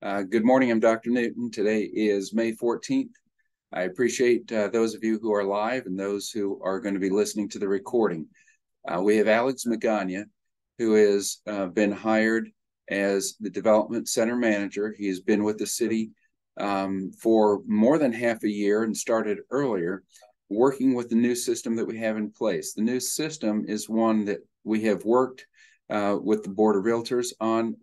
Good morning, I'm Dr. Newton. Today is May 14th. I appreciate those of you who are live and those who are going to be listening to the recording. We have Alex Magana, who has been hired as the Development Center Manager. He has been with the city for more than half a year and started earlier, working with the new system that we have in place. The new system is one that we have worked with the Board of Realtors on.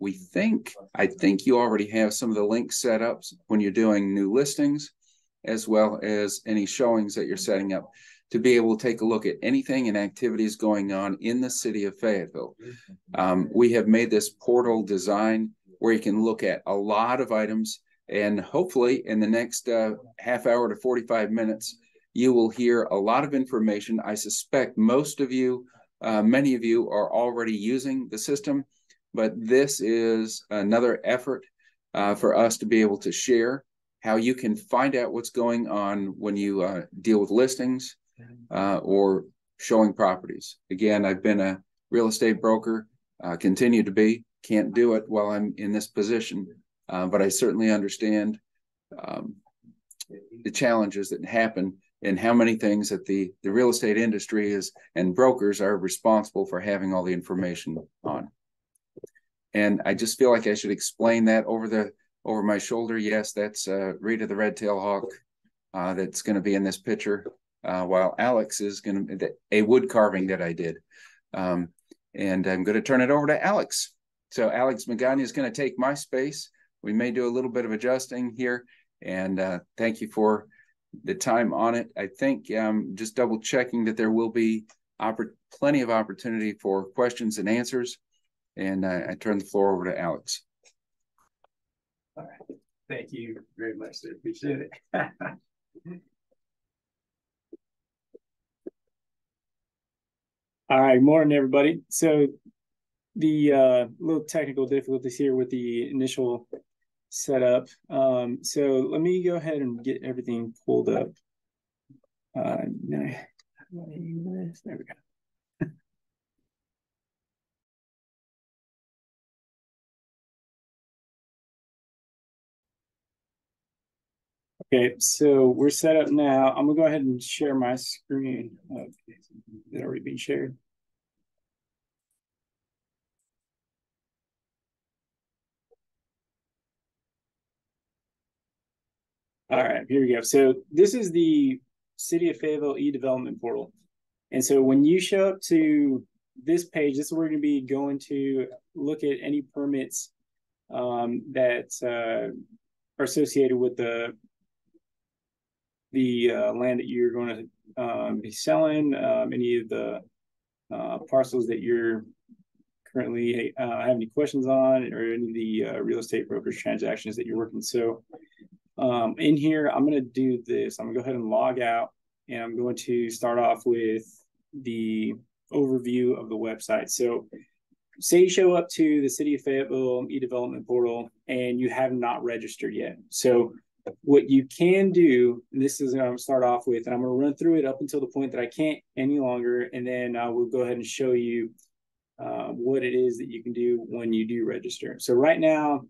I think you already have some of the links set up when you're doing new listings, as well as any showings that you're setting up to be able to take a look at anything and activities going on in the city of Fayetteville. We have made this portal design where you can look at a lot of items, and hopefully in the next half hour to 45 minutes, you will hear a lot of information. I suspect most of you, many of you are already using the system, but this is another effort for us to be able to share how you can find out what's going on when you deal with listings or showing properties. Again, I've been a real estate broker, continue to be, can't do it while I'm in this position, but I certainly understand the challenges that happen and how many things that the real estate industry is and brokers are responsible for having all the information on. And I just feel like I should explain that over my shoulder. Yes, that's Rita the red-tailed hawk that's going to be in this picture, while Alex is going to a wood carving that I did. And I'm going to turn it over to Alex. So Alex Magana is going to take my space. We may do a little bit of adjusting here, and thank you for the time on it. I think just double checking that there will be plenty of opportunity for questions and answers. And I turn the floor over to Alex. All right. Thank you very much, sir. Appreciate it. All right, morning, everybody. So the little technical difficulties here with the initial setup. So let me go ahead and get everything pulled up. There we go. Okay, so we're set up now. I'm gonna go ahead and share my screen. Is it already being shared? All right, here we go. So this is the City of Fayetteville EDevelopment portal. And so when you show up to this page, this is where we're going to be going to look at any permits that are associated with the land that you're going to be selling, any of the parcels that you're currently have any questions on, or any of the real estate brokerage transactions that you're working. So in here, I'm going to do this. I'm going to go ahead and log out, and I'm going to start off with the overview of the website. So say you show up to the City of Fayetteville EDevelopment portal and you have not registered yet. So what you can do, and this is what I'm going to start off with, and I'm going to run through it up until the point that I can't any longer, and then I will go ahead and show you what it is that you can do when you do register. So right now,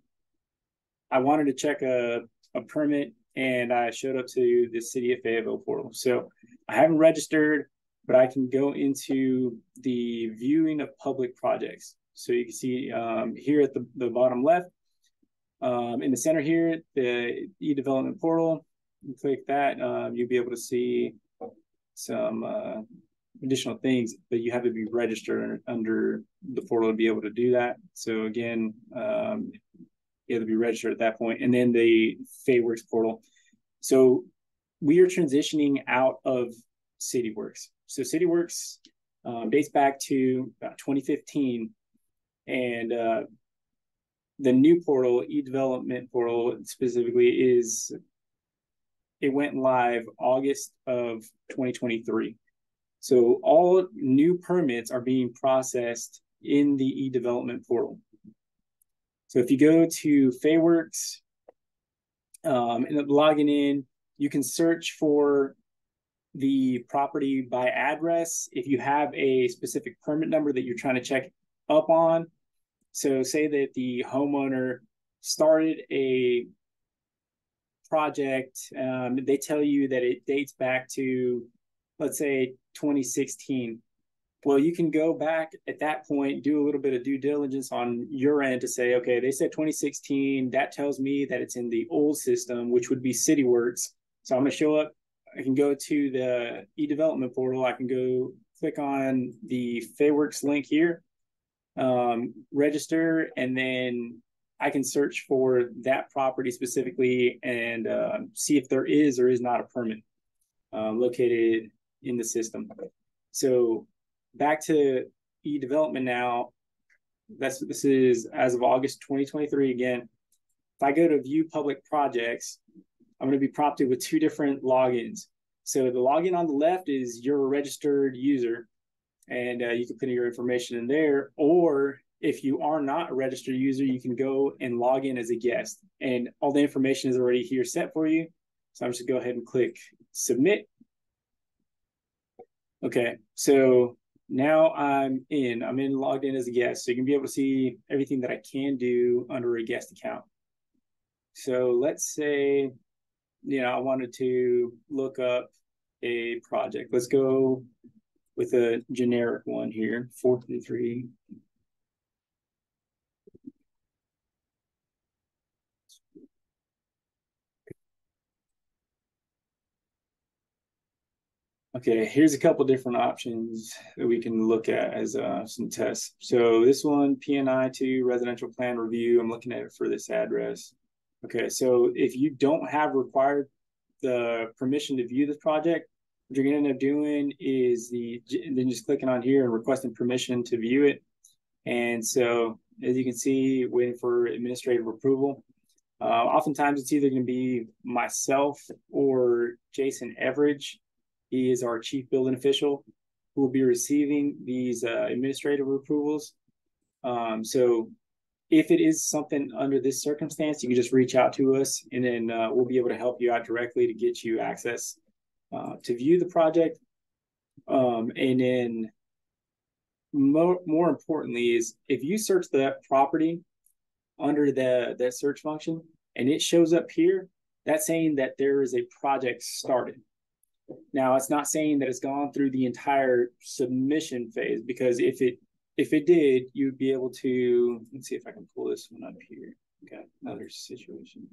I wanted to check a permit, and I showed up to the City of Fayetteville portal. So I haven't registered, but I can go into the viewing of public projects. So you can see here at the bottom left, in the center here, the EDevelopment portal. You click that, you'll be able to see some additional things, but you have to be registered under the portal to be able to do that. So again, you have to be registered at that point. And then the FayWorks portal. So we are transitioning out of CityWorks. So CityWorks dates back to about 2015, and the new portal, EDevelopment portal specifically, it went live August of 2023. So all new permits are being processed in the EDevelopment portal. So if you go to FayWorks, end up logging in, you can search for the property by address if you have a specific permit number that you're trying to check up on. So say that the homeowner started a project, they tell you that it dates back to, let's say, 2016. Well, you can go back at that point, do a little bit of due diligence on your end to say, okay, they said 2016. That tells me that it's in the old system, which would be CityWorks. So I'm going to show up. I can go to the EDevelopment portal. I can go click on the Fayeworks link here, register, and then I can search for that property specifically and see if there is or is not a permit located in the system. So back to EDevelopment now. This is as of August 2023 again. If I go to view public projects, I'm going to be prompted with two different logins. So the login on the left is you're a registered user, and you can put in your information in there. Or if you are not a registered user, you can go and log in as a guest, and all the information is already here set for you. So I'm just going to go ahead and click submit. Okay, so now I'm logged in as a guest. So you can be able to see everything that I can do under a guest account. So let's say, I wanted to look up a project. Let's go with a generic one here, 433. Okay, here's a couple different options that we can look at as some tests. So this one, PNI2 residential plan review. I'm looking at it for this address. Okay, so if you don't have required the permission to view this project, what you're going to end up doing is then just clicking on here and requesting permission to view it. And so, as you can see, waiting for administrative approval. Oftentimes, it's either going to be myself or Jason Everidge. He is our chief building official who will be receiving these administrative approvals. So if it is something under this circumstance, you can just reach out to us, and then we'll be able to help you out directly to get you access to view the project. And then more importantly is if you search that property under that search function and it shows up here, that's saying that there is a project started. Now, it's not saying that it's gone through the entire submission phase, because if it did, you'd be able to, let's see if I can pull this one up here. Okay, another situation.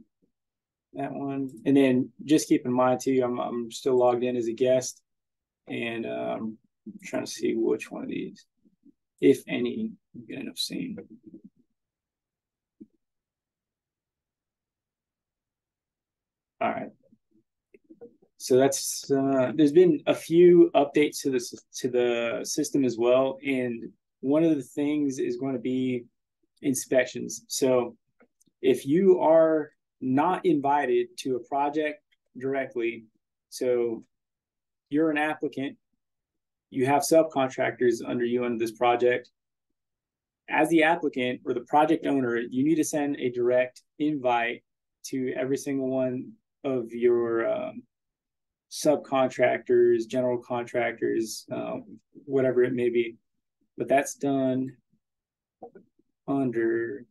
That one. And then just keep in mind too, I'm still logged in as a guest, and I'm trying to see which one of these, if any, I'm gonna end up seeing. All right. So that's there's been a few updates to the system as well, and one of the things is going to be inspections. So if you are not invited to a project directly, so you're an applicant, you have subcontractors under you on this project. As the applicant or the project owner, you need to send a direct invite to every single one of your subcontractors, general contractors, whatever it may be. But that's done under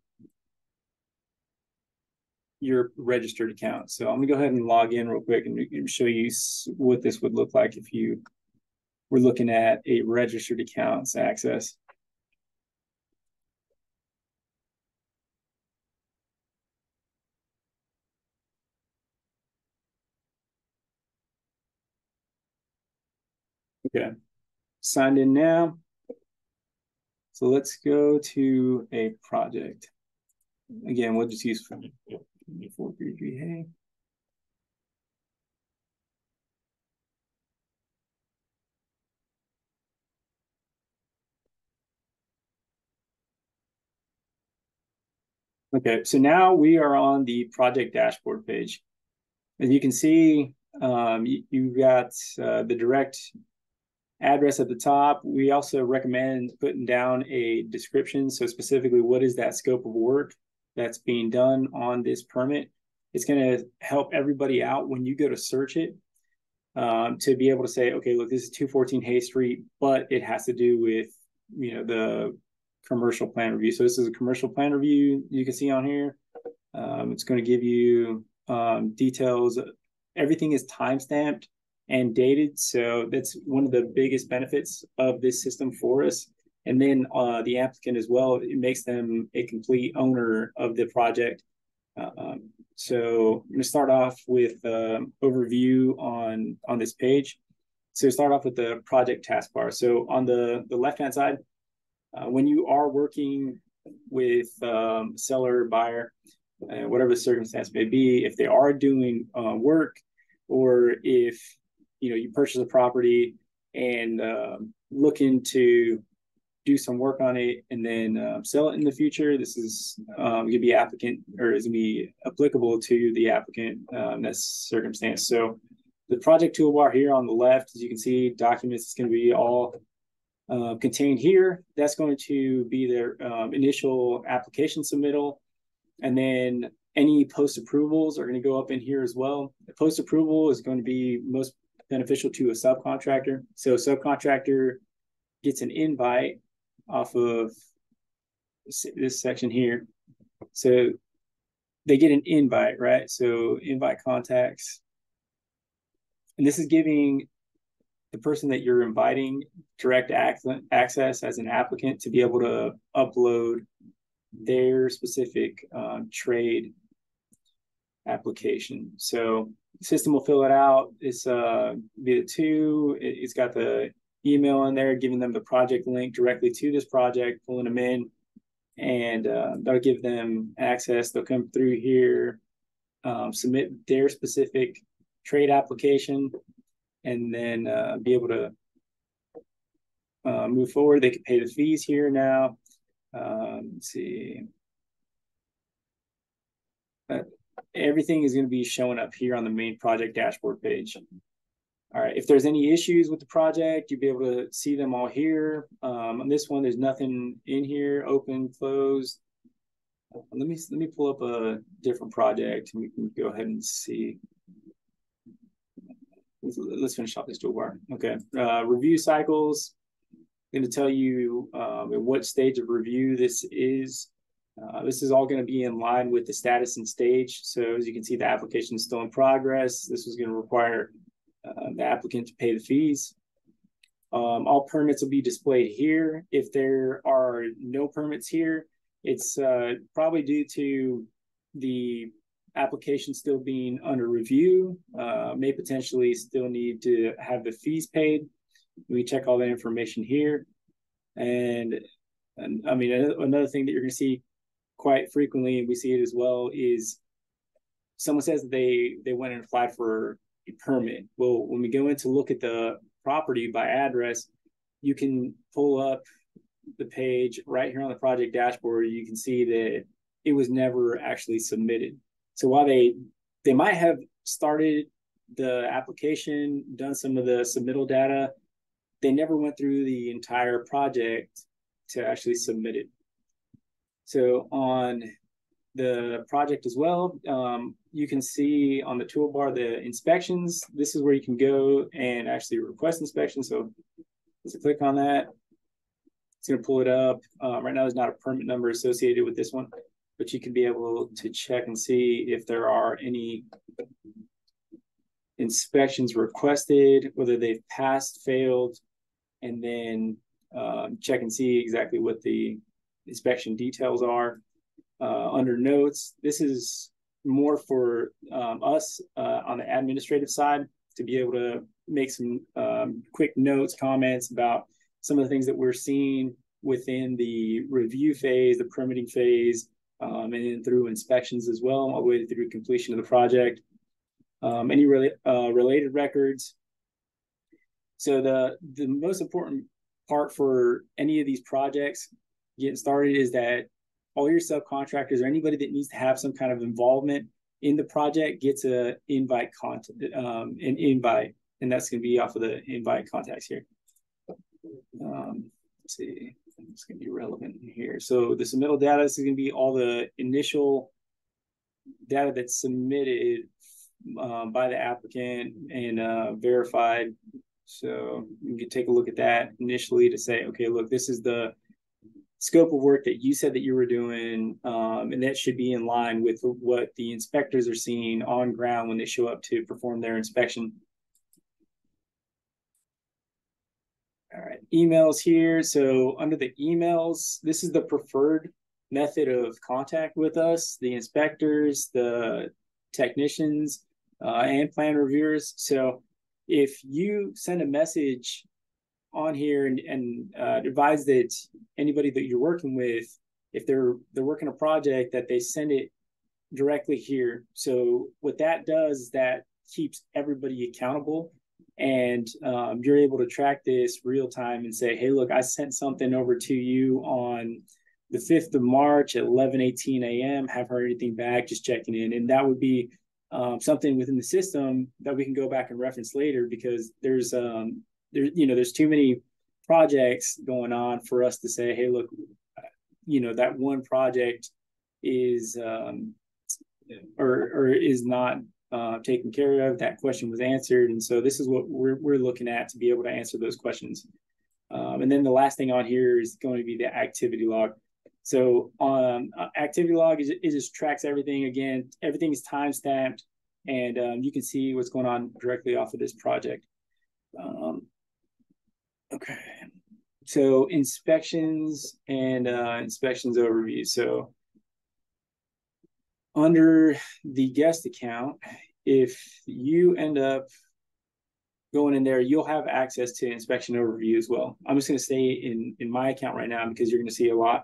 your registered account. So I'm gonna go ahead and log in real quick and show you what this would look like if you were looking at a registered account's access. Okay, signed in now. So let's go to a project. Again, we'll just use 433. Hey. Okay, so now we are on the project dashboard page. As you can see, you've got the direct address at the top. We also recommend putting down a description. So specifically, what is that scope of work that's being done on this permit? It's going to help everybody out when you go to search it, to be able to say, okay, look, this is 214 Hay Street, but it has to do with, the commercial plan review. So this is a commercial plan review you can see on here. It's going to give you details. Everything is timestamped and dated. So that's one of the biggest benefits of this system for us. And then the applicant as well, it makes them a complete owner of the project. So I'm going to start off with overview on this page. So start off with the project taskbar. So on the left-hand side, when you are working with seller, buyer, whatever the circumstance may be, if they are doing work, or if you purchase a property and looking to do some work on it and then sell it in the future, this is going to be applicant, or is going to be applicable to the applicant in this circumstance. So the project toolbar here on the left, as you can see, documents is going to be all contained here. That's going to be their initial application submittal. And then any post approvals are going to go up in here as well. The post approval is going to be most beneficial to a subcontractor. So a subcontractor gets an invite off of this section here. So they get an invite, right? So invite contacts. And this is giving the person that you're inviting direct access as an applicant to be able to upload their specific trade application. So the system will fill it out. It's via two. It's got the email in there, giving them the project link directly to this project, pulling them in, and that'll give them access. They'll come through here, submit their specific trade application, and then be able to move forward. They can pay the fees here now. Let's see. Everything is going to be showing up here on the main project dashboard page. All right, if there's any issues with the project, you'll be able to see them all here. On this one, there's nothing in here, open, closed. Let me pull up a different project and we can go ahead and see. Let's finish off this toolbar. Okay, review cycles. I'm going to tell you at what stage of review this is. This is all going to be in line with the status and stage. So as you can see, the application is still in progress. This is going to require the applicant to pay the fees. All permits will be displayed here. If there are no permits here, it's probably due to the application still being under review, may potentially still need to have the fees paid. We check all that information here. And I mean, another thing that you're going to see quite frequently, and we see it as well, is someone says that they went and applied for a permit. Well, when we go in to look at the property by address, you can pull up the page right here on the project dashboard. You can see that it was never actually submitted. So while they might have started the application, done some of the submittal data, they never went through the entire project to actually submit it. So on the project as well, you can see on the toolbar the inspections. This is where you can go and actually request inspections. So let's click on that. It's going to pull it up. Right now, there's not a permit number associated with this one, but you can be able to check and see if there are any inspections requested, whether they've passed, failed, and then check and see exactly what the inspection details are. Under notes, this is more for us on the administrative side to be able to make some quick notes, comments about some of the things that we're seeing within the review phase, the permitting phase, and then through inspections as well, all the way through completion of the project. Any related records. So the most important part for any of these projects getting started is that all your subcontractors or anybody that needs to have some kind of involvement in the project gets an invite and that's going to be off of the invite contacts here. Let's see, it's going to be relevant here. So the submittal data, this is going to be all the initial data that's submitted by the applicant and verified. So you can take a look at that initially to say, okay, look, this is the scope of work that you said that you were doing, and that should be in line with what the inspectors are seeing on ground when they show up to perform their inspection. All right, emails here. So under the emails, this is the preferred method of contact with us, the inspectors, the technicians, and plan reviewers. So if you send a message on here and advise that anybody that you're working with, if they're working a project, that they send it directly here. So what that does is that keeps everybody accountable, and you're able to track this real time and say, hey, look, I sent something over to you on the 5th of March at 11:18 a.m. Haven't heard anything back, just checking in. And that would be something within the system that we can go back and reference later, because there's too many projects going on for us to say, hey, look, that one project is or is not taken care of. That question was answered, and so this is what we're looking at to be able to answer those questions. And then the last thing on here is going to be the activity log. So activity log it just tracks everything. Again, everything is time stamped, and you can see what's going on directly off of this project. Okay, so inspections and inspections overview. So under the guest account, if you end up going in there, you'll have access to inspection overview as well. I'm just going to stay in my account right now, because you're going to see a lot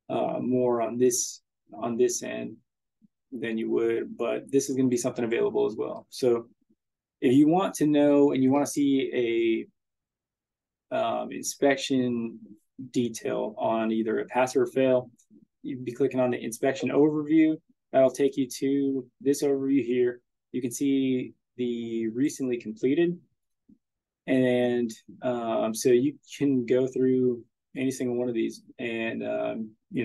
more on this end than you would, but this is going to be something available as well. So if you want to know and you want to see a inspection detail on either a pass or fail, you'd be clicking on the inspection overview. That'll take you to this overview here. You can see the recently completed, and so you can go through any single one of these and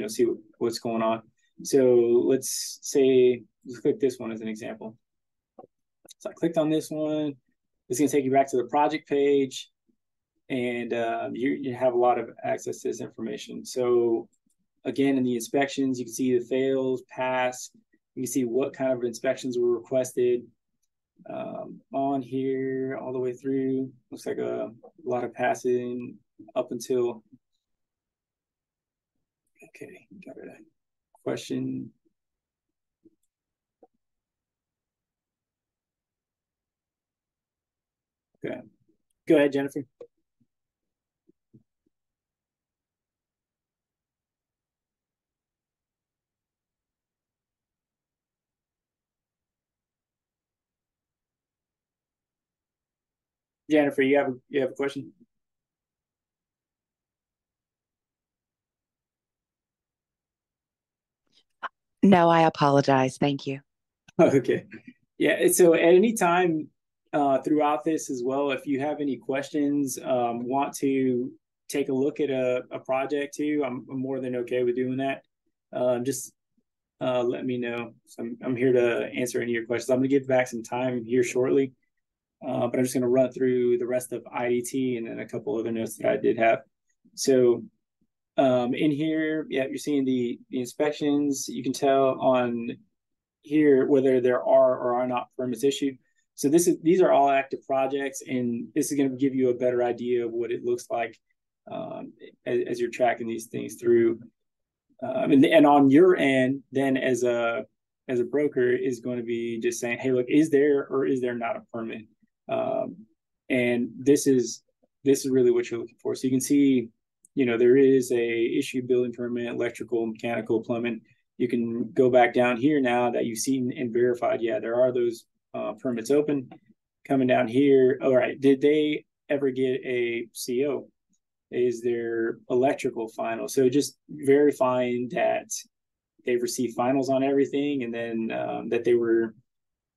see what's going on. So let's click this one as an example. So I clicked on this one. It's going to take you back to the project page, and you have a lot of access to this information. So again, in the inspections, you can see the fails, pass. You can see what kind of inspections were requested on here all the way through. Looks like a lot of passing up until, okay, got a question. Okay, go ahead, Jennifer. Jennifer, you have a question? No, I apologize. Thank you. Okay. Yeah. So at any time throughout this as well, if you have any questions, want to take a look at a project too, I'm more than okay with doing that. Just let me know. So I'm here to answer any of your questions. I'm going to give back some time here shortly, but I'm just going to run through the rest of IDT and then a couple other notes that I did have. So in here, yeah, you're seeing the inspections. You can tell on here whether there are or are not permits issued. So these are all active projects, and this is going to give you a better idea of what it looks like as you're tracking these things through. And on your end, then as a broker, is going to be just saying, hey, look, is there or is there not a permit? And this is really what you're looking for. So you can see, there is a issued building permit, electrical, mechanical, plumbing. You can go back down here now that you've seen and verified, yeah, there are those permits open. Coming down here, all right, did they ever get a CO? Is there electrical final? So just verifying that they've received finals on everything, and then that they were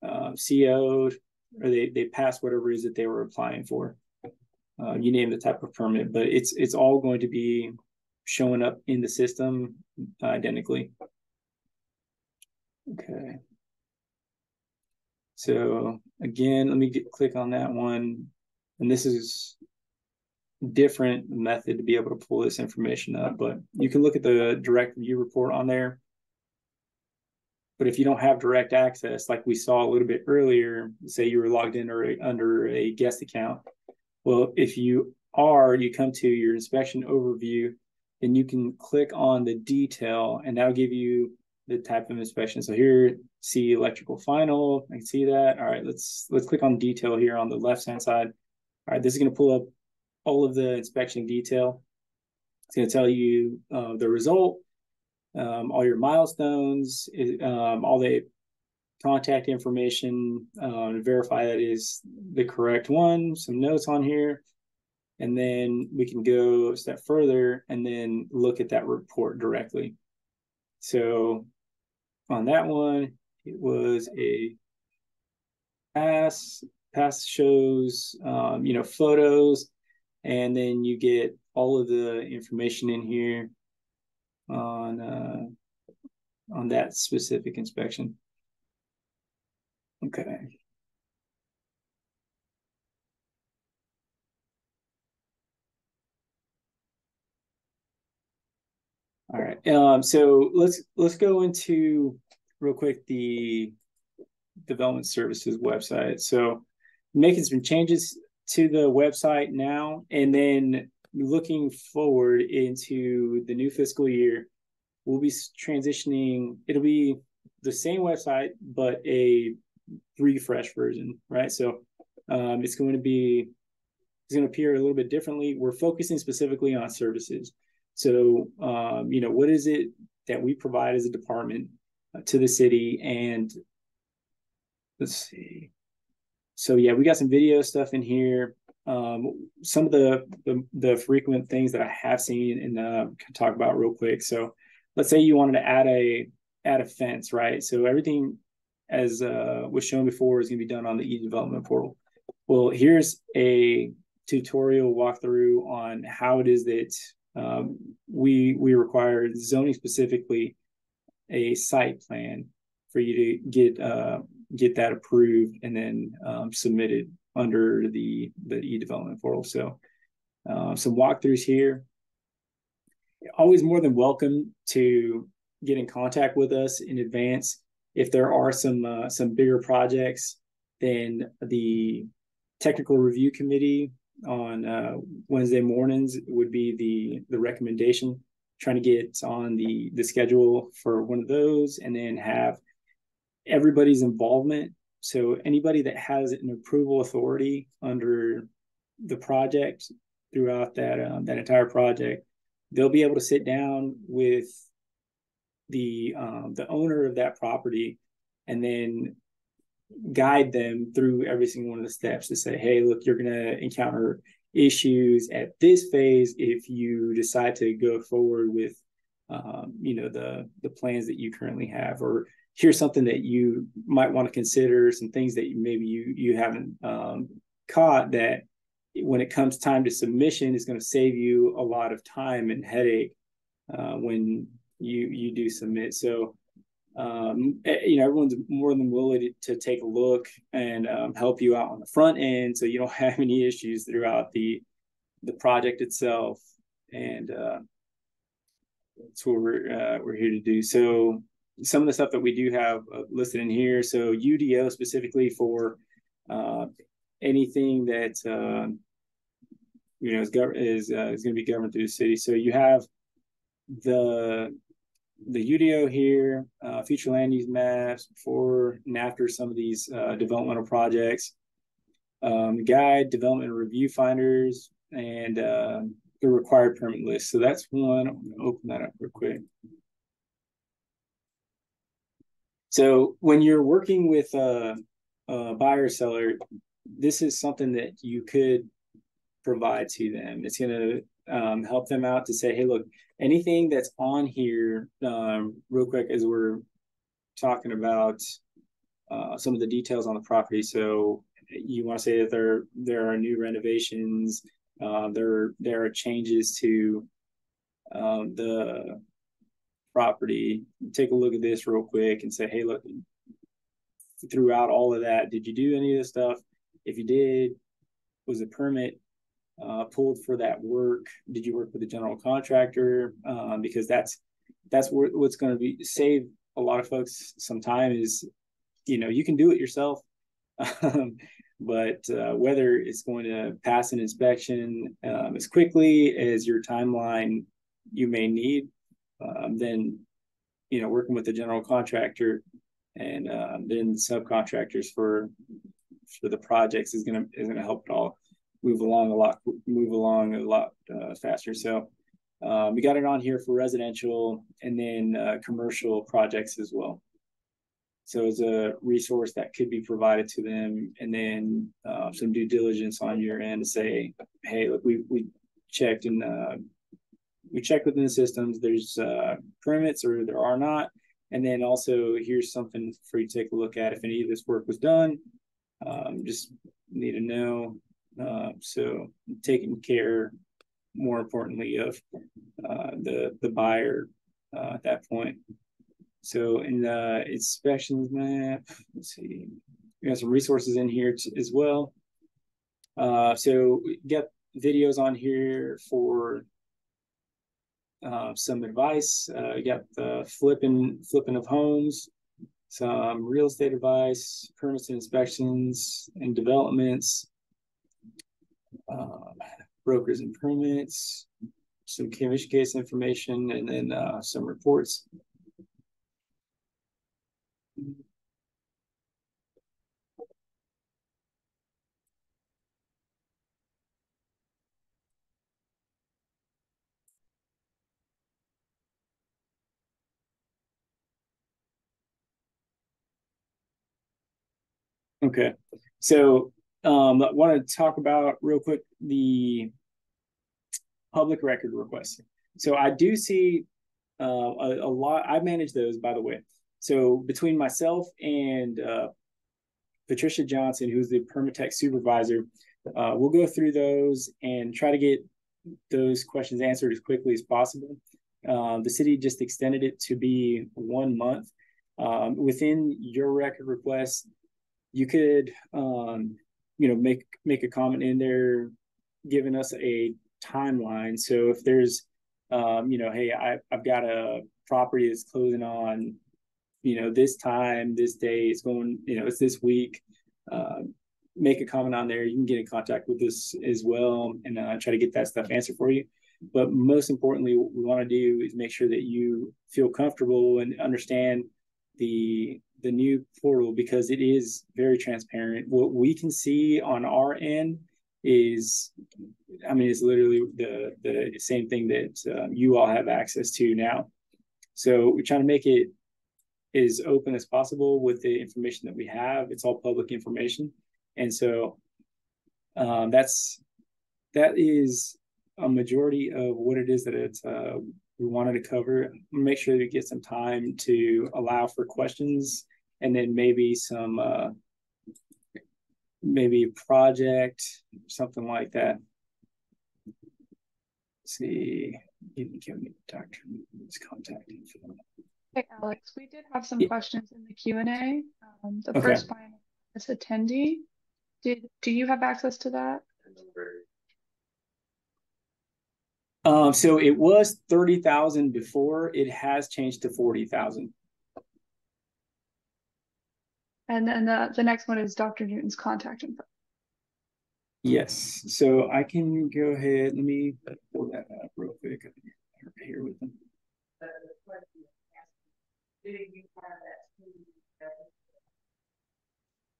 CO'd, or they passed whatever it is that they were applying for. You name the type of permit, but it's all going to be showing up in the system identically. Okay. So again, let me click on that one. And this is different method to be able to pull this information up, but you can look at the direct view report on there. But if you don't have direct access, like we saw a little bit earlier, say you were logged in or under a guest account. Well, if you come to your inspection overview, then you can click on the detail, and that'll give you the type of inspection. So here, see electrical final. I can see that. All right, let's click on detail here on the left-hand side. All right, this is going to pull up all of the inspection detail. It's going to tell you the result, all your milestones, all the contact information, to verify that is the correct one, some notes on here. And then we can go a step further and then look at that report directly. So on that one, it was a pass shows, photos, and then you get all of the information in here on that specific inspection. Okay. All right. So let's go into real quick the development services website. So making some changes to the website now, and then looking forward into the new fiscal year, we'll be transitioning. It'll be the same website, but a refresh version, right? So it's going to appear a little bit differently. We're focusing specifically on services. So, what is it that we provide as a department to the city? And let's see. So yeah, we got some video stuff in here. Some of the frequent things that I have seen and can talk about real quick. So let's say you wanted to add a fence, right? So everything as was shown before is going to be done on the EDevelopment portal. Well, here's a tutorial walkthrough on how it is that we require, zoning specifically, a site plan for you to get that approved and then submitted under the EDevelopment portal. So some walkthroughs here. Always more than welcome to get in contact with us in advance. If there are some bigger projects, then the technical review committee on Wednesday mornings would be the recommendation, trying to get on the schedule for one of those, and then have everybody's involvement. So anybody that has an approval authority under the project throughout that entire project, they'll be able to sit down with the owner of that property and then guide them through every single one of the steps to say, hey, look, you're going to encounter issues at this phase if you decide to go forward with the plans that you currently have, or here's something that you might want to consider, some things that maybe you haven't caught, that when it comes time to submission is going to save you a lot of time and headache when you do submit. So everyone's more than willing to take a look and help you out on the front end, so you don't have any issues throughout the project itself. And that's what we're here to do. So some of the stuff that we do have listed in here. So UDO specifically for anything that is going to be governed through the city. So you have the UDO here, future land use maps before and after some of these developmental projects, guide, development review finders, and the required permit list. So that's one. I'm going to open that up real quick. So when you're working with a buyer or seller, this is something that you could provide to them. It's going to help them out to say, hey, look, anything that's on here, real quick, as we're talking about some of the details on the property. So you want to say that there are new renovations, there are changes to the property. Take a look at this real quick and say, hey, look, throughout all of that, did you do any of this stuff? If you did, was the permit pulled for that work? Did you work with a general contractor? Because that's what's going to be save a lot of folks some time is, you can do it yourself. But whether it's going to pass an inspection as quickly as your timeline you may need, then working with the general contractor and then subcontractors for the projects is gonna help it all move along a lot faster. So we got it on here for residential and then commercial projects as well. So it's a resource that could be provided to them, and then some due diligence on your end to say, hey, look, we checked and we checked within the systems. There's permits or there are not, and then also here's something for you to take a look at if any of this work was done. Just need to know. So taking care, more importantly, of the buyer at that point. So in the inspections map, let's see, we got some resources in here as well. So we got videos on here for some advice. We got the flipping of homes, some real estate advice, permits and inspections and developments, brokers and permits, some commission case information, and then some reports. Okay, so I want to talk about real quick the public record requests. So I do see a lot. I manage those, by the way. So between myself and Patricia Johnson, who's the Permatech supervisor, we'll go through those and try to get those questions answered as quickly as possible. The city just extended it to be 1 month. Within your record request, you could, make a comment in there, giving us a timeline. So if there's, hey, I've got a property that's closing on, this time, this day, it's going, it's this week. Make a comment on there. You can get in contact with us as well and try to get that stuff answered for you. But most importantly, what we want to do is make sure that you feel comfortable and understand the new portal, because it is very transparent. What we can see on our end is, it's literally the same thing that you all have access to now. So we're trying to make it as open as possible with the information that we have. It's all public information. And so that is a majority of what it is that we wanted to cover. Make sure to get some time to allow for questions, and then maybe some maybe a project, something like that. Let's see, give me Dr. Newton's contact info. Hey, Alex, we did have some questions in the Q&A. The first by an attendee. Do you have access to that? So it was 30,000 before. It has changed to 40,000. And then the next one is Dr. Newton's contact info. Yes. So I can go ahead. Let me pull that up real quick. I'm here with them.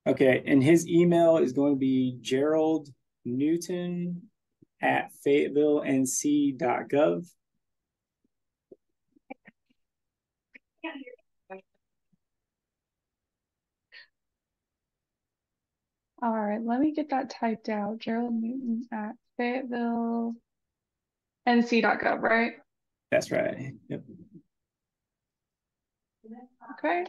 Okay, and his email is going to be Gerald Newton at Fayetteville NC.gov. All right, let me get that typed out. Gerald Newton at Fayetteville NC.gov, right? That's right. Yep. Okay,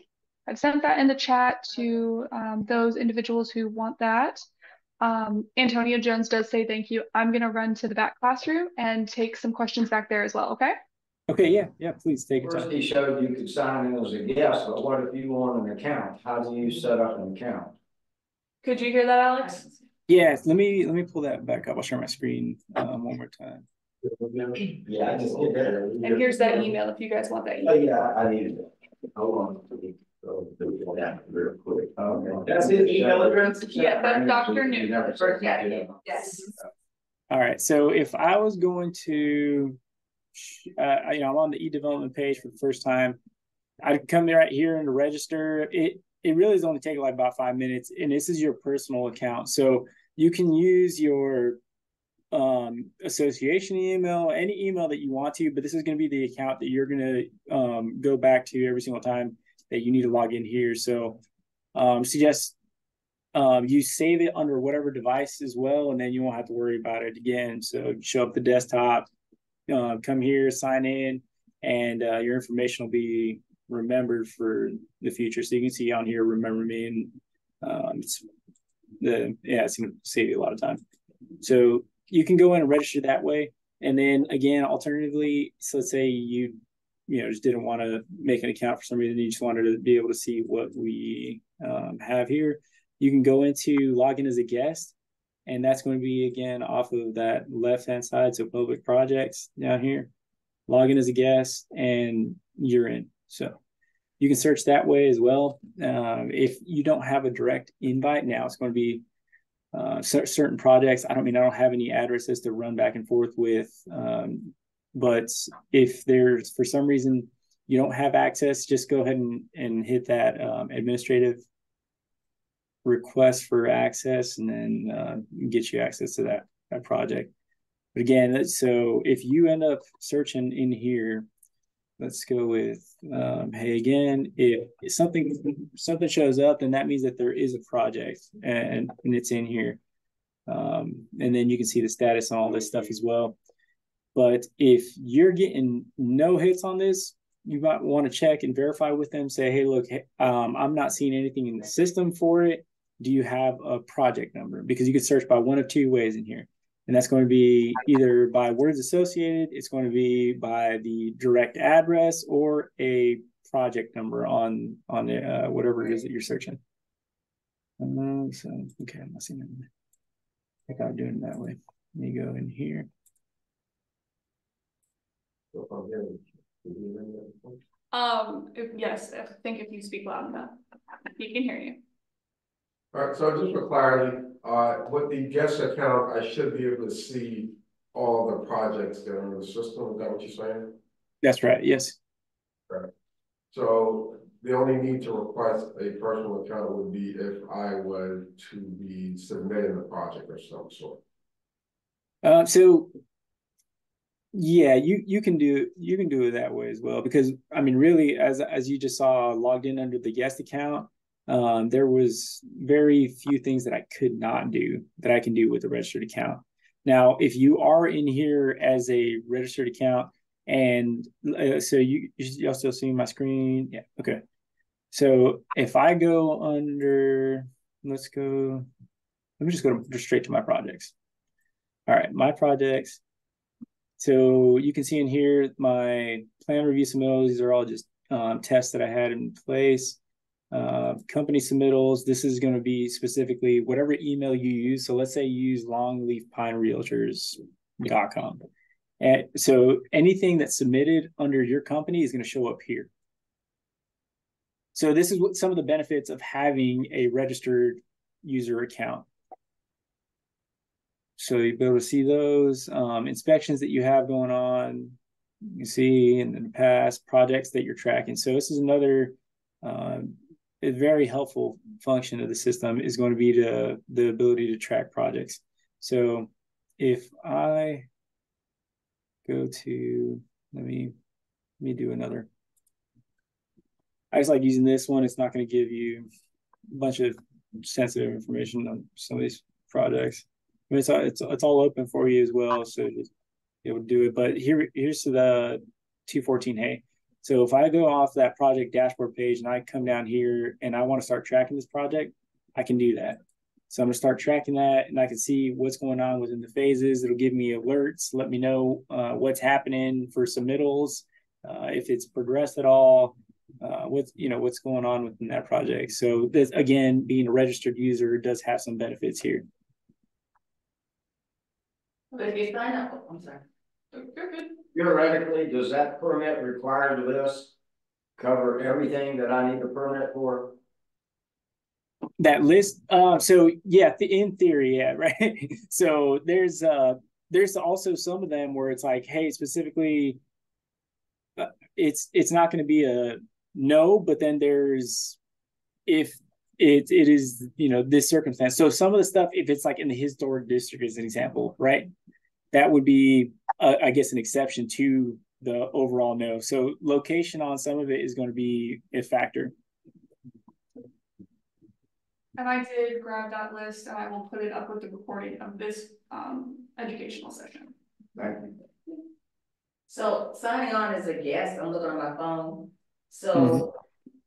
I've sent that in the chat to those individuals who want that. Antonio Jones does say thank you. I'm going to run to the back classroom and take some questions back there as well, okay? Okay, yeah, please take your time. First, he showed you could sign in as a guest, but what if you want an account? How do you set up an account? Could you hear that, Alex? Yeah, let me pull that back up. I'll share my screen one more time. Yeah, I just did that. And here's that email if you guys want that Oh, email. yeah, I needed it. Hold on. So, do that real quick. Okay. That's his email address? Yeah, that's Dr. Newton. Yes. All right, so if I was going to, I'm on the EDevelopment page for the first time, I'd come right here and register. It really is only taking like about 5 minutes, and this is your personal account. So you can use your association email, any email that you want to, but this is going to be the account that you're going to go back to every single time that you need to log in here. So suggest you save it under whatever device as well, and then you won't have to worry about it again. So show up the desktop, come here, sign in, and your information will be remembered for the future. So you can see on here, remember me, and it's going to save you a lot of time. So you can go in and register that way. And then again, alternatively, so let's say you just didn't want to make an account for some reason, you just wanted to be able to see what we have here. You can go into log in as a guest, and that's going to be again off of that left-hand side. So public projects down here, log in as a guest, and you're in. So you can search that way as well. If you don't have a direct invite now, it's going to be certain projects. I don't have any addresses to run back and forth with. But if there's, for some reason, you don't have access, just go ahead and hit that administrative request for access, and then get you access to that project. But again, so if you end up searching in here, let's go with, hey, again, if something shows up, then that means that there is a project and it's in here. And then you can see the status on all this stuff as well. But if you're getting no hits on this, you might want to check and verify with them. Say, hey, look, I'm not seeing anything in the system for it. Do you have a project number? Because you can search by one of two ways in here. And that's going to be either by words associated, it's going to be by the direct address, or a project number on the whatever it is that you're searching. Okay, I'm not seeing it. I think I'm doing it that way. Let me go in here. Yes, I think if you speak loud enough, he can hear you. All right, so just for clarity, with the guest account, I should be able to see all the projects that are in the system. Is that what you're saying? That's right, yes. Right. So the only need to request a personal account would be if I were to be submitting a project of some sort. So yeah, you can do it that way as well, because I mean, really, as you just saw, logged in under the guest account, there was very few things that I could not do that I can do with a registered account. Now, if you are in here as a registered account, and so you're still seeing my screen, yeah, okay. So if I go under, let me just go straight to my projects. All right, my projects. So you can see in here my plan review submittals. These are all just tests that I had in place. Company submittals. This is going to be specifically whatever email you use. So let's say you use longleafpinerealtors.com. And so anything that's submitted under your company is going to show up here. So this is what some of the benefits of having a registered user account. So you'll be able to see those inspections that you have going on. You can see in the past projects that you're tracking. So this is another a very helpful function of the system, is going to be the ability to track projects. So if I go to, let me do another. I just like using this one. It's not going to give you a bunch of sensitive information on some of these projects. I mean, it's all open for you as well, so just be able to do it. But here's to the 214 Hey. So if I go off that project dashboard page and I come down here and I want to start tracking this project, I can do that. So I'm going to start tracking that, and I can see what's going on within the phases. It'll give me alerts, let me know what's happening for submittals, if it's progressed at all, what's going on within that project. So this, again, being a registered user does have some benefits here. But if you sign up, I'm sorry. You're good. Theoretically, does that permit required list cover everything that I need a permit for? That list, so yeah, in theory, yeah, right. So there's also some of them where it's like, hey, specifically, it's not going to be a no, but then there's if it is, you know, this circumstance. So some of the stuff, if it's like in the historic district as an example, right, that would be I guess an exception to the overall no. So location on some of it is going to be a factor. And I did grab that list and I will put it up with the recording of this educational session. Thank you. So signing on as a guest, I'm looking on my phone. So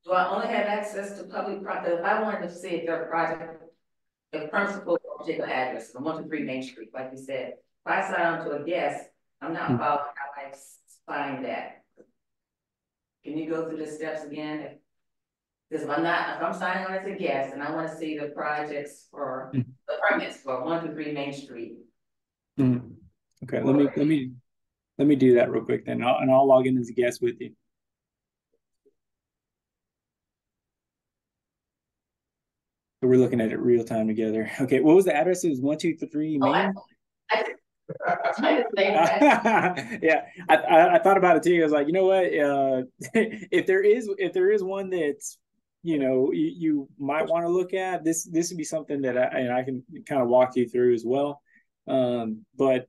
do I only have access to public projects? If I wanted to see if their project, if principal or particular address, from 123 Main Street, like you said, if I sign on to a guest, I'm not following how I find that. Can you go through the steps again? Because if I'm signing on as a guest and I want to see the projects for the permits for 123 Main Street. Okay, let me do that real quick then, and I'll log in as a guest with you. So we're looking at it real time together. Okay, what was the address? It was 123 Main. Yeah, I thought about it too. I was like, you know what? If there is one that's, you know, you might want to look at, this would be something that I can kind of walk you through as well. But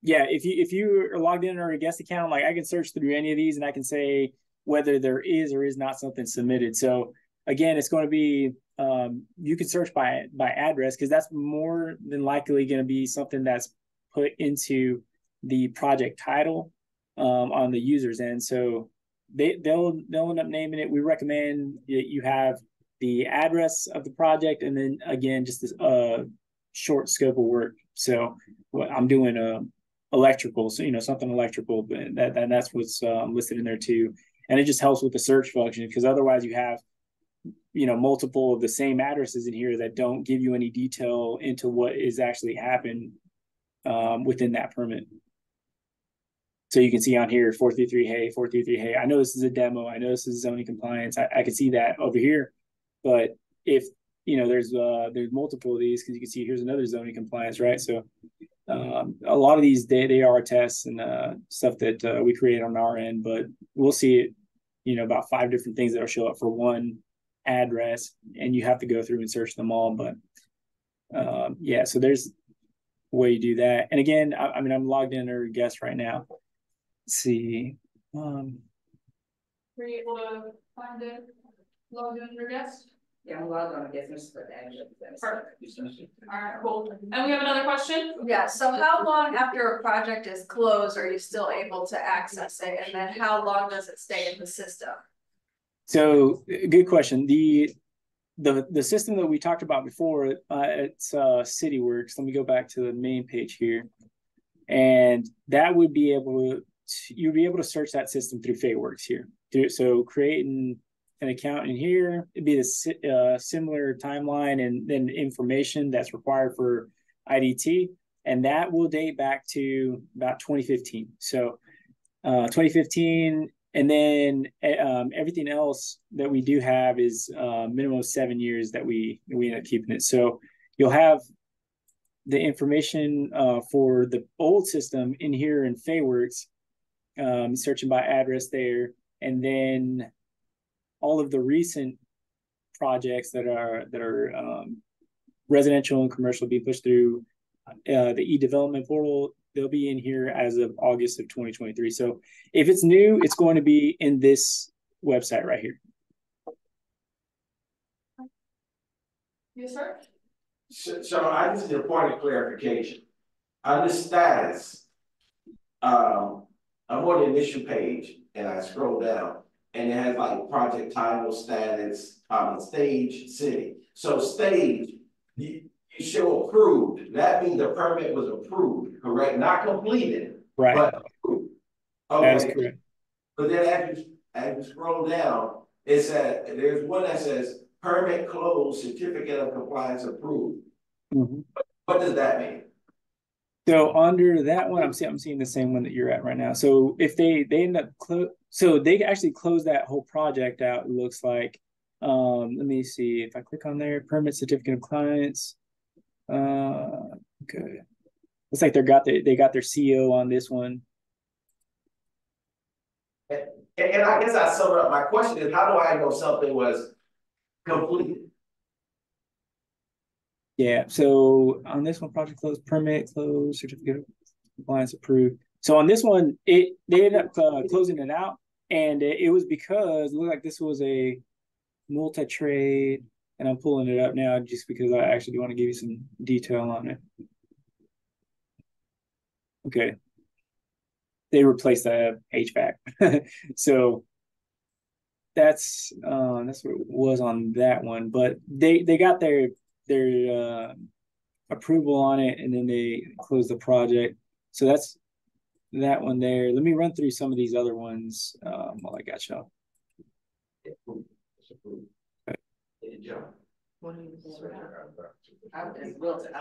yeah, if you are logged in or a guest account, like I can search through any of these and I can say whether there is or is not something submitted. So again, it's going to be you can search by address, because that's more than likely going to be something that's put into the project title on the user's end. So they'll end up naming it. We recommend that you have the address of the project and then again just this short scope of work. So what I'm doing electrical, so you know, something electrical, but that's what's listed in there too. And it just helps with the search function, because otherwise you have, you know, multiple of the same addresses in here that don't give you any detail into what is actually happened within that permit. So you can see on here 433 Hay, 433 Hay. I know this is a demo. I know this is zoning compliance. I can see that over here, but if you know there's multiple of these, because you can see here's another zoning compliance, right? So a lot of these they are tests and stuff that we create on our end, but we'll see it, you know, about 5 different things that'll show up for one address, and you have to go through and search them all. But yeah, so there's a way you do that. And again, I mean, I'm logged in or guest right now. Let's see. Were you able to find it? Log in your guest? Yeah, I'm logged on, I guess, just for that. Perfect. All right, cool. And we have another question? Yeah, so how long after a project is closed are you still able to access it? And then how long does it stay in the system? So good question. The system that we talked about before, it's CityWorks. Let me go back to the main page here. And that would be able to, you'd be able to search that system through Fayetteville here. So creating an account in here, it'd be a similar timeline and then information that's required for IDT. And that will date back to about 2015. So 2015, and then everything else that we do have is minimum of 7 years that we end up keeping it. So you'll have the information for the old system in here in Fayworks, searching by address there, and then all of the recent projects that are residential and commercial being pushed through the EDevelopment portal. They'll be in here as of August of 2023. So if it's new, it's going to be in this website right here. Yes, sir. So I just need a point of clarification. On the status, I'm on the initial page and I scroll down and it has like project title, status, stage, city. So stage, you show approved. That means the permit was approved, correct? Not completed, right? But approved. Okay. That is correct. But then as you scroll down, it says there's one that says permit closed, certificate of compliance approved. Mm-hmm. What does that mean? So under that one, I'm seeing the same one that you're at right now. So if they end up so they actually close that whole project out. It looks like. Let me see if I click on there. Permit certificate of clients. Okay. Looks like they got their CO on this one. And I guess I sum it up. My question is, how do I know something was completed? Yeah, so on this one, project closed, permit closed, certificate of compliance approved. So on this one, they ended up closing it out, and it was because it looked like this was a multi-trade, and I'm pulling it up now just because I actually want to give you some detail on it. Okay, they replaced the HVAC, so that's what it was on that one. But they got their approval on it, and then they closed the project. So that's that one there. Let me run through some of these other ones while I got y'all. I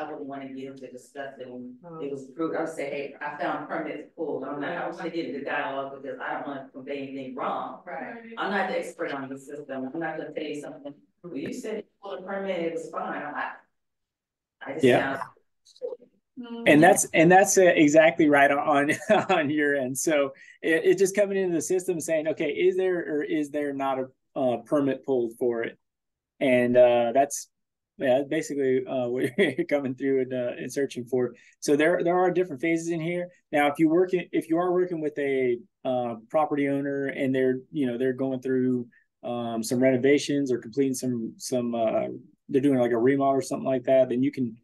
wouldn't want to get into discussing it was approved. I would say, hey, I found permits pulled. I want to get into dialogue because I don't want to convey anything wrong. Right. I'm not the expert on the system. I'm not going to tell you something. Well, you said you pulled a permit, it was fine. I just sound. And that's exactly right on your end. So it just coming into the system saying, okay, is there or is there not a permit pulled for it? And that's basically what you're coming through and searching for. So there are different phases in here. Now, if you are working with a property owner and they're going through some renovations or completing some they're doing like a remodel or something like that, then you can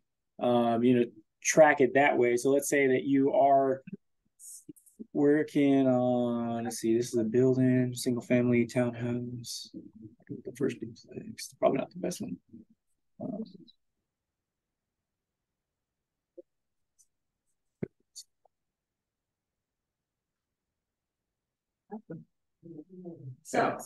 track it that way. So let's say that you are working on, let's see, this is a building, single family townhouse. The first duplex, probably not the best one. So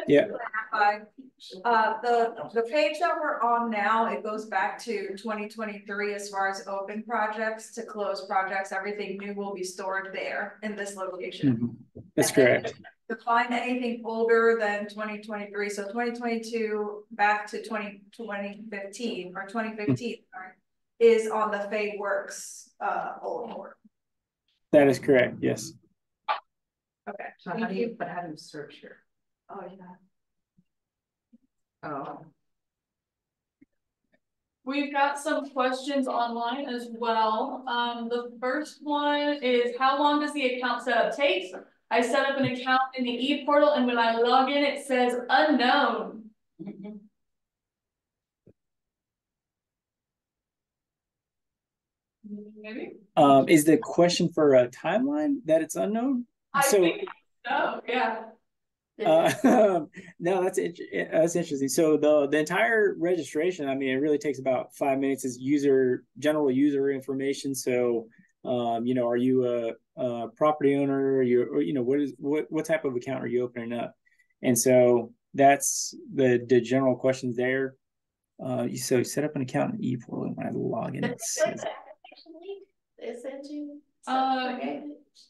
yeah, the page that we're on now, it goes back to 2023 as far as open projects to close projects. Everything new will be stored there in this location. That's correct. To find anything older than 2023, so 2022 back to 2015 or 2015 is on the Fay Works old board. That is correct. Yes. Okay. So how do you search here? Oh yeah. Oh. We've got some questions online as well. The first one is, how long does the account setup take? I set up an account in the e-portal, and when I log in, it says unknown. Maybe. Is the question for a timeline that it's unknown? I think so, yeah. No, that's interesting. So the entire registration, I mean, it really takes about 5 minutes. Is general user information. So, are you a property owner? What type of account are you opening up? And so that's the general questions there. So set up an account in ePortal, and when I log in, it says. They sent you.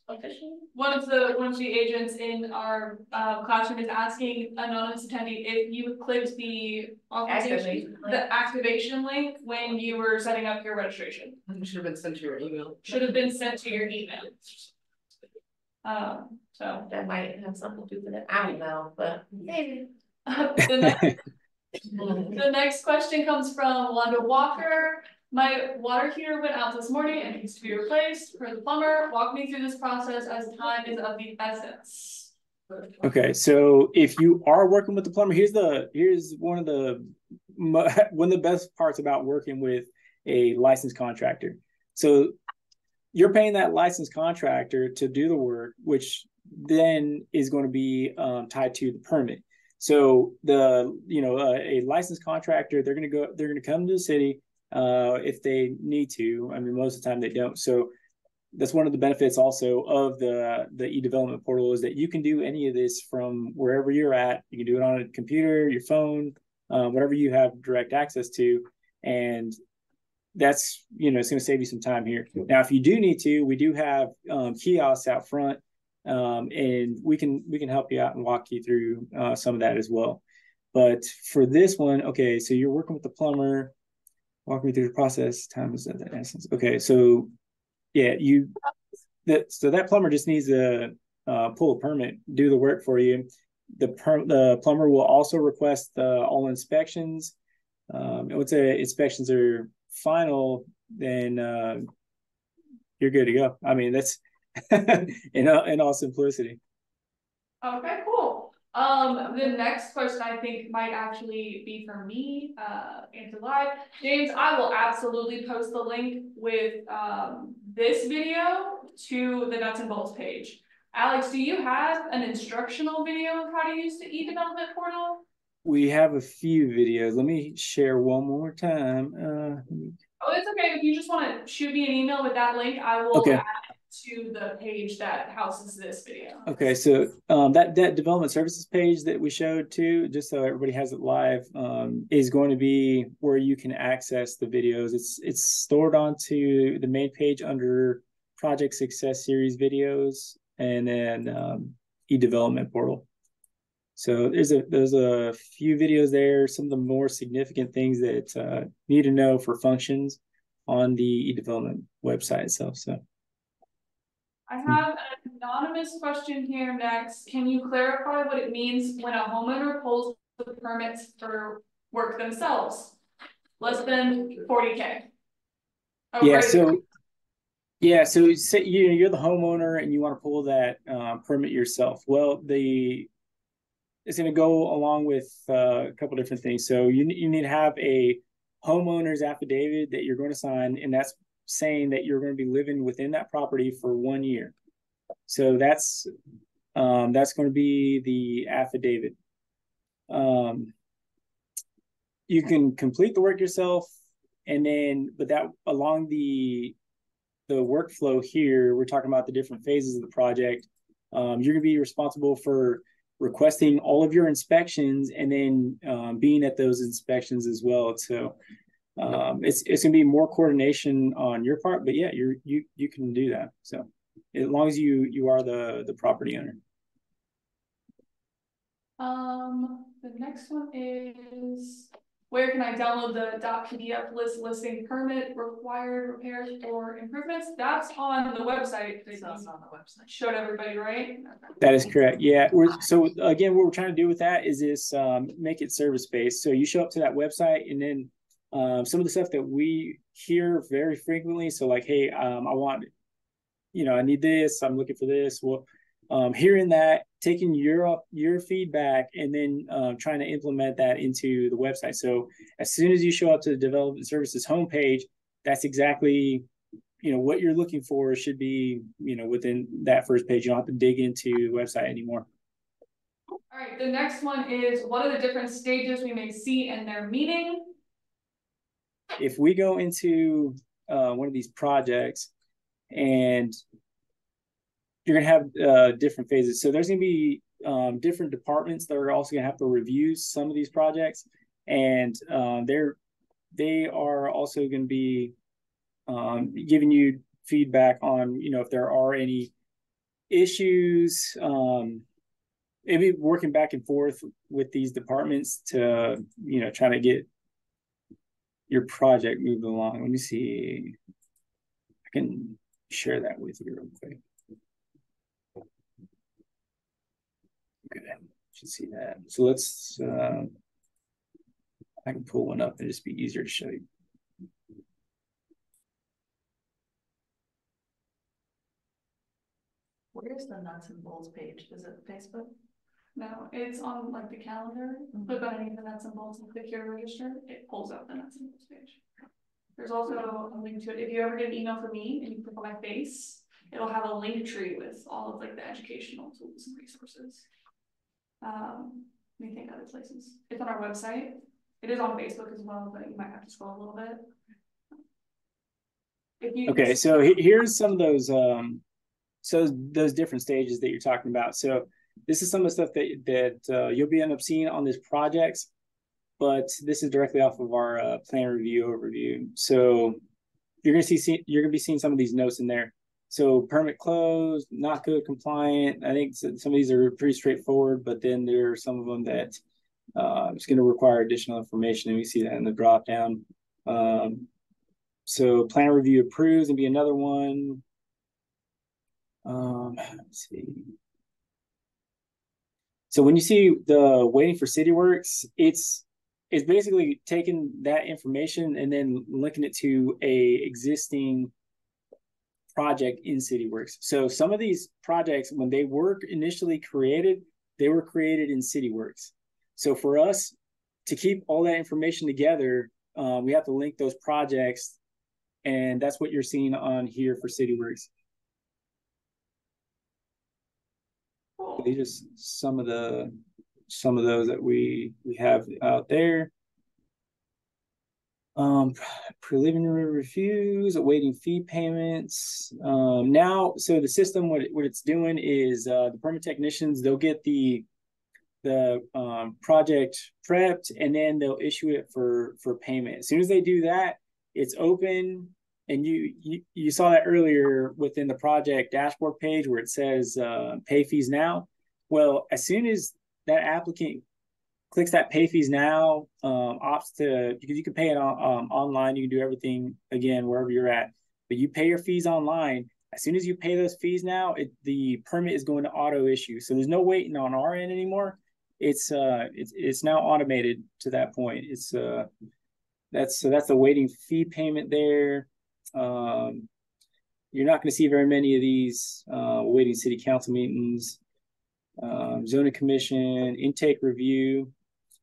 Officially? One of the agents in our classroom is asking anonymous attendee if you clicked the activation link when you were setting up your registration. It should have been sent to your email. Should have been sent to your email. So that might have something to do with it. I don't know, but maybe. The next question comes from Wanda Walker. My water heater went out this morning and needs to be replaced per the plumber. Walk me through this process as time is of the essence. Okay, so if you are working with the plumber, here's one of the best parts about working with a licensed contractor. So you're paying that licensed contractor to do the work, which then is going to be tied to the permit. So a licensed contractor, they're going to come to the city. If they need to. I mean, most of the time they don't. So that's one of the benefits also of the EDevelopment portal, is that you can do any of this from wherever you're at. You can do it on a computer, your phone, whatever you have direct access to. And that's, it's going to save you some time here. Now, if you do need to, we do have kiosks out front, and we can help you out and walk you through some of that as well. But for this one, okay, so you're working with the plumber, walk me through the process. Time is of the essence. Okay, so yeah, so that plumber just needs to pull a permit, do the work for you. The plumber will also request all inspections. And once the inspections are final, then you're good to go. I mean, that's in all simplicity. Okay, cool. The next question I think might actually be for me, answer live. James, I will absolutely post the link with this video to the nuts and bolts page. Alex, do you have an instructional video of how to use the EDevelopment portal? We have a few videos. Let me share one more time. Oh, it's okay. If you just want to shoot me an email with that link, I will add it to the page that houses this video. Okay, so that development services page that we showed too, just so everybody has it live, is going to be where you can access the videos. It's stored onto the main page under Project Success Series videos, and then EDevelopment portal. So there's a few videos there, some of the more significant things that need to know for functions on the EDevelopment website itself. So I have an anonymous question here next. Can you clarify what it means when a homeowner pulls the permits for work themselves? Less than 40K. Oh, yeah, right. So say you're the homeowner and you want to pull that permit yourself. Well, it's going to go along with a couple different things. So you need to have a homeowner's affidavit that you're going to sign, and that's saying that you're going to be living within that property for 1 year. So that's going to be the affidavit. You can complete the work yourself, and then but that along the workflow here, we're talking about the different phases of the project. You're going to be responsible for requesting all of your inspections and then being at those inspections as well. So it's going to be more coordination on your part, but yeah, you can do that. So as long as you are the property owner. The next one is, where can I download the .pdf list listing permit required repairs or improvements? That's on the website. It's on the website. Showed everybody, right? That is correct. Yeah. So again, what we're trying to do with that is this make it service based. So you show up to that website, and then some of the stuff that we hear very frequently. So like, hey, I want, I need this. I'm looking for this. Well, hearing that, taking your feedback, and then trying to implement that into the website. So as soon as you show up to the development services homepage, that's exactly, what you're looking for should be, within that first page. You don't have to dig into the website anymore. All right, the next one is, what are the different stages we may see in their meeting? If we go into one of these projects, and you're going to have different phases. So there's going to be different departments that are also going to have to review some of these projects. And they are also going to be giving you feedback on, if there are any issues, maybe working back and forth with these departments to, try to get your project moved along. Let me see. I can share that with you real quick. Okay, should see that. So let's, I can pull one up and just be easier to show you. Where's the nuts and bolts page? Is it Facebook? No, it's on like the calendar, but underneath the nuts and bolts and click here to register, it pulls up the nuts and bolts page. There's also a link to it. If you ever get an email from me and you click on my face, it'll have a link tree with all of like the educational tools and resources. Let me think other places. It's on our website. It is on Facebook as well, but you might have to scroll a little bit. Okay, so here's some of those those different stages that you're talking about. So this is some of the stuff that you'll be end up seeing on this projects, but this is directly off of our plan review overview. So you're gonna be seeing some of these notes in there. So permit closed, not code compliant. I think some of these are pretty straightforward, but then there are some of them that it's going to require additional information, and we see that in the drop down. So plan review approves and be another one. Let's see. So when you see the waiting for CityWorks, it's basically taking that information and then linking it to a existing project in CityWorks. So some of these projects, when they were initially created, they were created in CityWorks. So for us to keep all that information together, we have to link those projects, and that's what you're seeing on here for CityWorks. Cool. These are some of those that we have out there. Preliminary reviews, awaiting fee payments. Now, so the system, what it's doing is the permit technicians, they'll get the project prepped, and then they'll issue it for payment. As soon as they do that, it's open, and you saw that earlier within the project dashboard page where it says pay fees now. Well, as soon as that applicant clicks that pay fees now, opts to, because you can pay it online, you can do everything again wherever you're at, but you pay your fees online. As soon as you pay those fees now, the permit is going to auto issue. So there's no waiting on our end anymore. It's now automated to that point. That's the waiting fee payment there. You're not going to see very many of these waiting city council meetings. Zoning commission, intake review.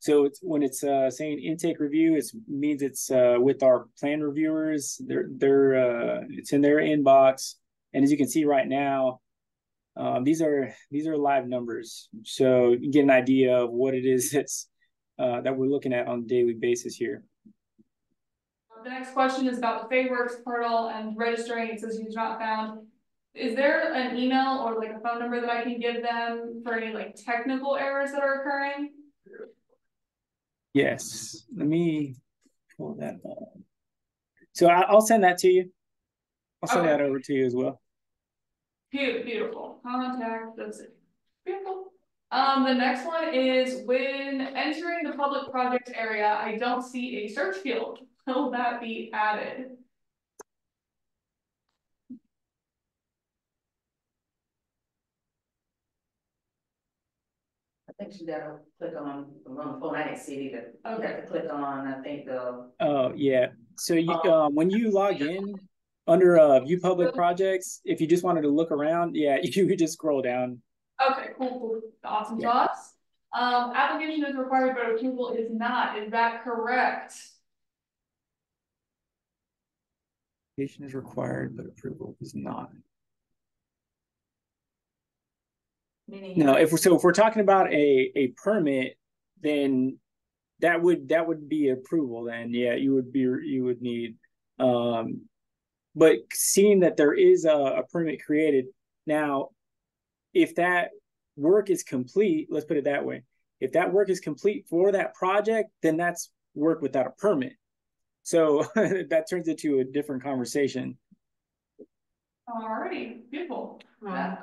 So when it's saying intake review, it means it's with our plan reviewers. It's in their inbox, and as you can see right now, these are live numbers, so you can get an idea of what it is that we're looking at on a daily basis here. The next question is about the Fayeworks portal and registering. It says user not found. Is there an email or like a phone number that I can give them for any like technical errors that are occurring? Yes, let me pull that up. So I'll send that to you. I'll send that over to you as well. Beautiful. Contact the city. Beautiful. The next one is when entering the public project area, I don't see a search field. Will that be added? I think you gotta click on the phone. I didn't see it either. You have to click on, I think the. Oh yeah. So you when you log in under view public projects, if you just wanted to look around, yeah, you could just scroll down. Okay, cool. Awesome sauce. Application is required, but approval is not. Is that correct? Application is required, but approval is not. No, if we're talking about a permit, then that would be approval. Then yeah, you would need. But seeing that there is a permit created now, if that work is complete, let's put it that way. If that work is complete for that project, then that's work without a permit. So that turns into a different conversation. Alrighty, beautiful. Okay.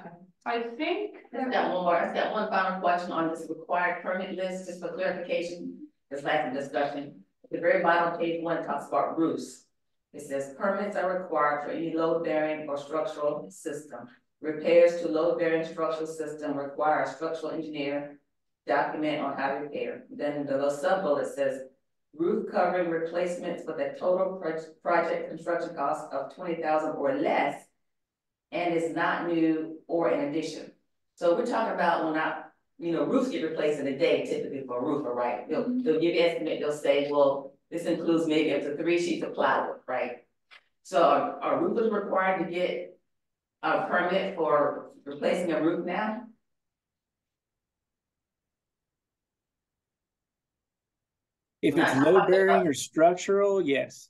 I think I've got one final question on this required permit list, just for clarification. This last discussion. The very bottom page one talks about roofs. It says permits are required for any load bearing or structural system. Repairs to load bearing structural system require a structural engineer document on how to repair. Then the little sub bullet says roof covering replacements for the total project construction cost of $20,000 or less, and is not new or in addition. So we're talking about when roofs get replaced in a day, typically for a roofer, right? They'll give you an estimate, they'll say, well, this includes maybe up to 3 sheets of plywood, right? So are roofers required to get a permit for replacing a roof now? If it's load bearing or structural, yes.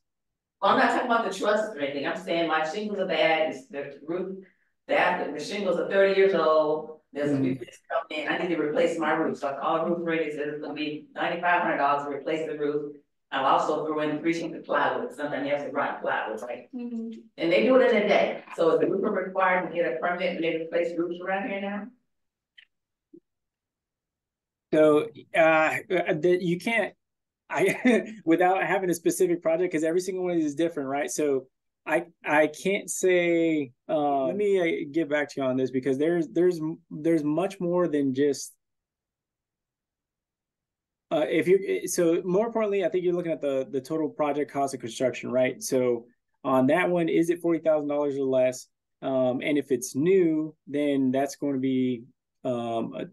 Well, I'm not talking about the trusses or anything. I'm saying my shingles are bad. The roof, the shingles are 30 years old. There's a new business coming in. I need to replace my roof. So I call a roofer and he says it's going to be $9,500 to replace the roof. I've also threw in precinct plywood, sometimes you have to run plywood, right? Mhm. And they do it in a day, so is the roofer required to get a permit when they replace roofs around here now? So, you can't, without having a specific project, because every single one of these is different, right? So I can't say, let me get back to you on this, because there's much more than just, so more importantly, I think you're looking at the total project cost of construction, right? So on that one, is it $40,000 or less? And if it's new, then that's going to be a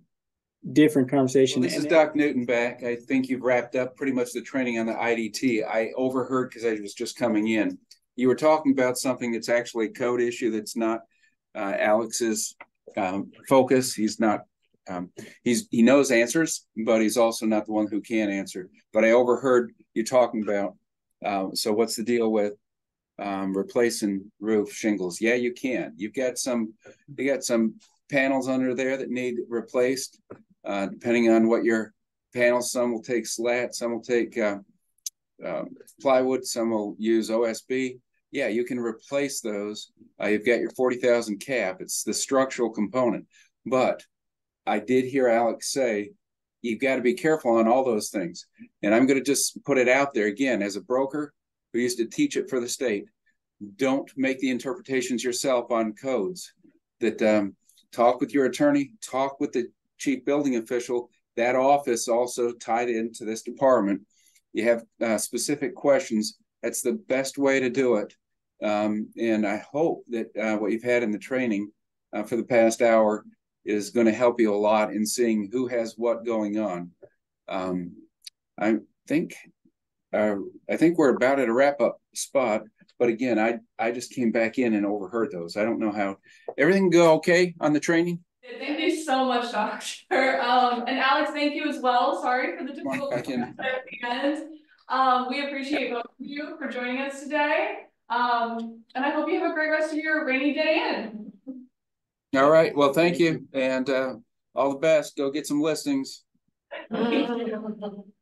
different conversation. Well, this is Doc Newton back. I think you've wrapped up pretty much the training on the IDT. I overheard because I was just coming in. You were talking about something that's actually a code issue that's not Alex's focus. He's not. He knows answers, but he's also not the one who can answer. But I overheard you talking about. So what's the deal with replacing roof shingles? Yeah, you can. You got some panels under there that need replaced. Depending on what your panels, some will take slat, some will take plywood, some will use OSB. Yeah, you can replace those. You've got your 40,000 cap. It's the structural component. But I did hear Alex say, you've got to be careful on all those things. And I'm going to just put it out there again, as a broker who used to teach it for the state, don't make the interpretations yourself on codes. That talk with your attorney, talk with the chief building official. That office also tied into this department. You have specific questions. That's the best way to do it. And I hope that what you've had in the training for the past hour is going to help you a lot in seeing who has what going on. I think we're about at a wrap-up spot. But again, I just came back in and overheard those. I don't know how everything go okay on the training. Thank you so much, Doctor. And Alex, thank you as well. Sorry for the difficulty at the end. We appreciate both of you for joining us today. And I hope you have a great rest of your rainy day in. All right. Well, thank you. And all the best. Go get some listings. Thank you.